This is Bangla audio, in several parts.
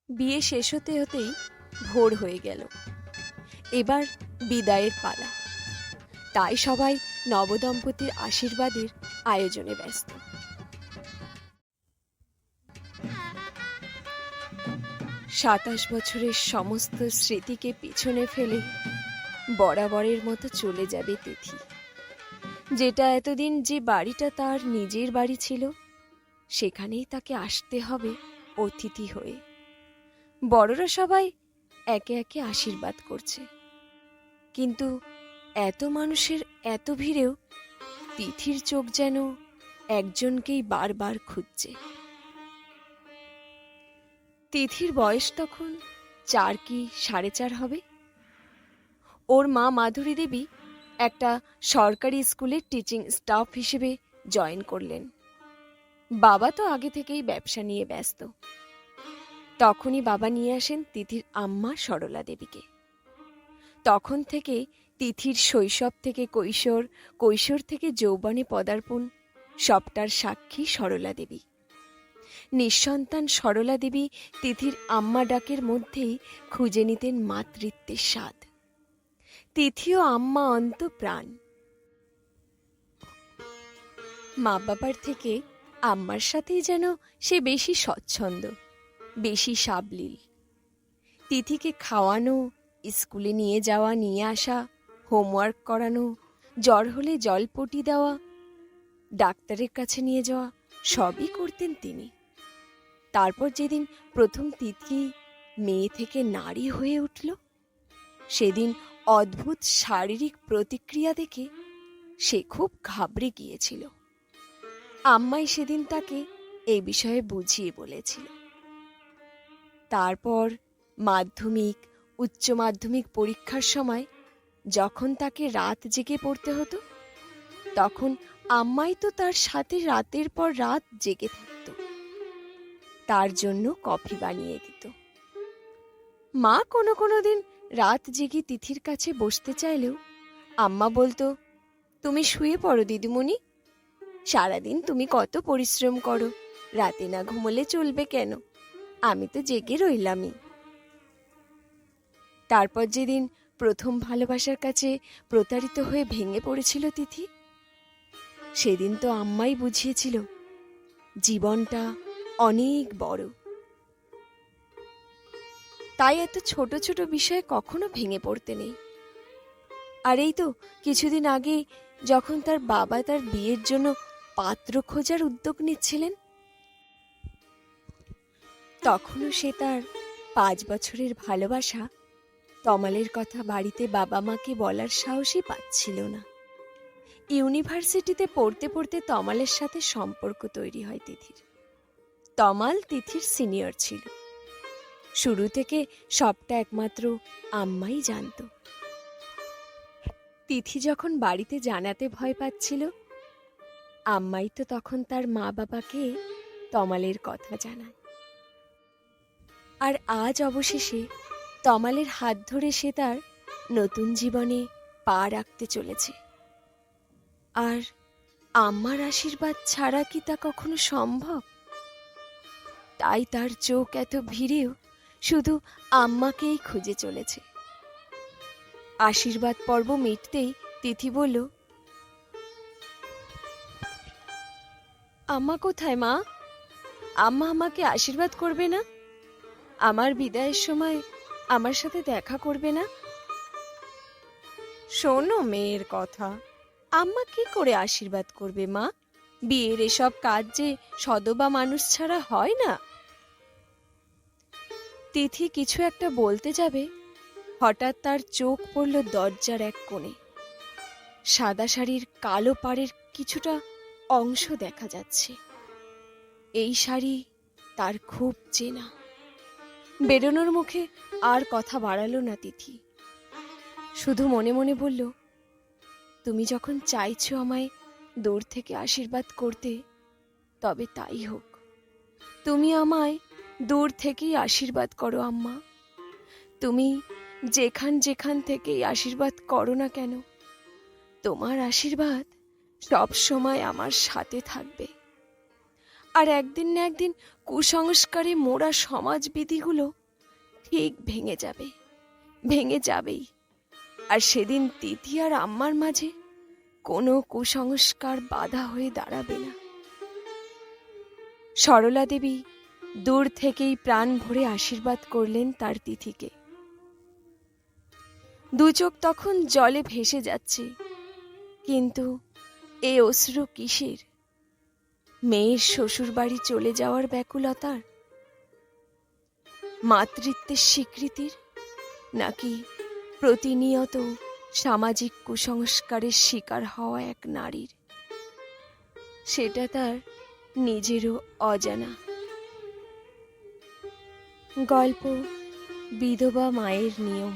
বিয়ে শেষ হতে হতেই ভোর হয়ে গেল। এবার বিদায়ের পালা। তাই সবাই নবদম্পতির আশীর্বাদের আয়োজনে ব্যস্ত। ২৭ বছরের সমস্ত স্মৃতিকে পিছনে ফেলে বরাবরের মতো চলে যাবে তিথি। যেটা এতদিন যে বাড়িটা তার নিজের বাড়ি ছিল, সেখানেই তাকে আসতে হবে অতিথি হয়ে। বড়রা সবাই একে একে আশীর্বাদ করছে, কিন্তু এত মানুষের এত ভিড়েও তিথির চোখ যেন একজনকেই বারবার খুঁজছে। তিথির বয়স তখন ৪ কি ৪.৫ হবে। ওর মা মাধুরী দেবী একটা সরকারি স্কুলের টিচিং স্টাফ হিসেবে জয়েন করলেন। বাবা তো আগে থেকেই ব্যবসা নিয়ে ব্যস্ত। তখনই বাবা নিয়ে আসেন তিথির আম্মা সরলা দেবীকে। তখন থেকে তিথির শৈশব থেকে কৈশোর, কৈশোর থেকে যৌবনে পদার্পণ, সবটার সাক্ষী সরলা দেবী। নিঃসন্তান সরলা দেবী তিথির আম্মা ডাকের মধ্যেই খুঁজে নিতেন মাতৃত্বের স্বাদ। তিথিও আম্মা অন্ত প্রাণ। মা বাবার থেকে আম্মার সাথেই যেন সে বেশি স্বচ্ছন্দ, বেশি সাবলীল। তিথিকে খাওয়ানো, স্কুলে নিয়ে যাওয়া নিয়ে আসা, হোমওয়ার্ক করানো, জ্বর হলে জলপটি দেওয়া, ডাক্তারের কাছে নিয়ে যাওয়া, সবই করতেন তিনি। তারপর যেদিন প্রথম তিথি মেয়ে থেকে নারী হয়ে উঠল, সেদিন অদ্ভুত শারীরিক প্রতিক্রিয়া দেখে সে খুব ঘাবড়ে গিয়েছিল। আম্মাই সেদিন তাকে এই বিষয়ে বুঝিয়ে বলেছিল। তারপর মাধ্যমিক, উচ্চ মাধ্যমিক পরীক্ষার সময় যখন তাকে রাত জেগে পড়তে হতো, তখন আম্মাই তো তার সাথে রাতের পর রাত জেগে থাকত। তার জন্য কফি বানিয়ে দিত। মা কোনো কোনো দিন রাত জেগে তিথির কাছে বসতে চাইলেও আম্মা বলতো, তুমি শুয়ে পড়ো দিদিমণি, সারাদিন তুমি কত পরিশ্রম করো, রাতে না ঘুমোলে চলবে কেন, আমি তো জেগে রইলামই। তারপর যেদিন প্রথম ভালোবাসার কাছে প্রতারিত হয়ে ভেঙে পড়েছিল তিথি, সেদিন তো আম্মাই বুঝিয়েছিল জীবনটা অনেক বড়, তাই এত ছোট ছোট বিষয়ে কখনো ভেঙে পড়তে নেই। আর এই তো কিছুদিন আগে যখন তার বাবা তার বিয়ের জন্য পাত্র খোঁজার উদ্যোগ নিচ্ছিলেন, তখনও সে তার ৫ বছরের ভালোবাসা তমালের কথা বাড়িতে বাবা মাকে বলার সাহসই পাচ্ছিল না। ইউনিভার্সিটিতে পড়তে পড়তে তমালের সাথে সম্পর্ক তৈরি হয় তিথির। তমাল তিথির সিনিয়র ছিল। শুরু থেকে সবটা একমাত্র আম্মাই জানত। তিথি যখন বাড়িতে জানাতে ভয় পাচ্ছিল, আম্মাই তো তখন তার মা বাবাকে তমালের কথা জানায়। আর আজ অবশেষে তমালের হাত ধরে সে তার নতুন জীবনে পা রাখতে চলেছে। আর আম্মার আশীর্বাদ ছাড়া কি তা কখনো সম্ভব? তাই তার চোখ এত ভিড়েও শুধু আম্মাকেই খুঁজে চলেছে। আশীর্বাদ পর্ব মিটতেই তিথি বলল, আম্মা কোথায় মা? আম্মা আমাকে আশীর্বাদ করবে না? আমার বিদায়ের সময় আমার সাথে দেখা করবে না? শোনো মেয়ের কথা, আম্মা কি করে আশীর্বাদ করবে মা? বিয়ের এসব কাজ যে সদবা মানুষ ছাড়া হয় না। তিথি কিছু একটা বলতে যাবে, হঠাৎ তার চোখ পড়ল দরজার এক কোণে। সাদা শাড়ির কালো পাড়ের কিছুটা অংশ দেখা যাচ্ছে। এই শাড়ি তার খুব চেনা। বেরোনোর মুখে আর কথা বাড়ালো না তিথি, শুধু মনে মনে বলল, তুমি যখন চাইছো আমায় দূর থেকে আশীর্বাদ করতে, তবে তাই হোক। তুমি আমায় দূর থেকেই আশীর্বাদ করো আম্মা। তুমি যেখান যেখান থেকেই আশীর্বাদ করো না কেন, তোমার আশীর্বাদ সব সময় আমার সাথে থাকবে। আর একদিন না একদিন কুসংস্কারে মোড়া সমাজবিধিগুলো ঠিক ভেঙে যাবে, ভেঙে যাবেই। আর সেদিন তিথি আর আম্মার মাঝে কোনো কুসংস্কার বাধা হয়ে দাঁড়াবে না। সরলা দেবী দূর থেকেই প্রাণ ভরে আশীর্বাদ করলেন তার তিথিকে। দু চোখ তখন জলে ভেসে যাচ্ছে, কিন্তু এ অশ্রু কিসের? মেয়ের শ্বশুর বাড়ি চলে যাওয়ার ব্যাকুলতার, মাতৃত্বের স্বীকৃতির, নাকি প্রতিনিয়ত সামাজিক কুসংস্কারের শিকার হওয়া এক নারীর? সেটা তার নিজেরও অজানা। গল্প বিধবা মায়ের নিয়ম,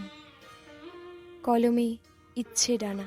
কলমে ইচ্ছে ডানা।